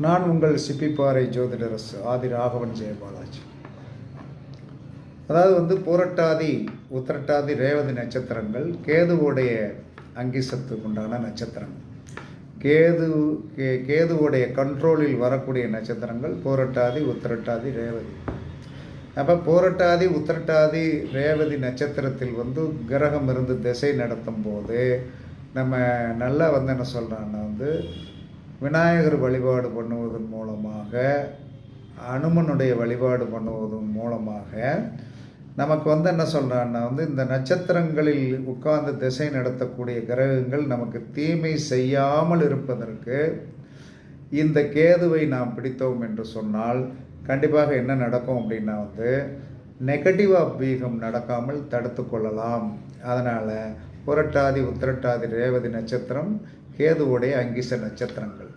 நான் உங்கள் சிப்பிப்பாறை ஜோதிடரசு ஆதி ராகவன் ஜெயபாலாஜி. அதாவது பூரட்டாதி உத்திரட்டாதி ரேவதி நட்சத்திரங்கள் கேதுவோடைய அங்கிசத்துக்கு உண்டான நட்சத்திரங்கள். கேதுவோடைய கண்ட்ரோலில் வரக்கூடிய நட்சத்திரங்கள் பூரட்டாதி உத்திரட்டாதி ரேவதி. அப்போ பூரட்டாதி உத்திரட்டாதி ரேவதி நட்சத்திரத்தில் கிரகம் இருந்து திசை நடத்தும் போது நம்ம நல்லா என்ன சொல்கிறான்னா விநாயகர் வழிபாடு பண்ணுவதன் மூலமாக, அனுமனுடைய வழிபாடு பண்ணுவதன் மூலமாக நமக்கு என்ன சொல்கிறான்னா இந்த நட்சத்திரங்களில் உட்கார்ந்து திசை நடத்தக்கூடிய கிரகங்கள் நமக்கு தீமை செய்யாமல் இருப்பதற்கு இந்த கேதுவை நாம் பிடித்தோம் என்று சொன்னால் கண்டிப்பாக என்ன நடக்கும் அப்படின்னா நெகட்டிவ் வீகம் நடக்காமல் தடுத்து கொள்ளலாம். அதனால் புரட்டாதி உத்திரட்டாதி ரேவதி நட்சத்திரம் கேதுவுடைய அங்கிச நட்சத்திரங்கள்.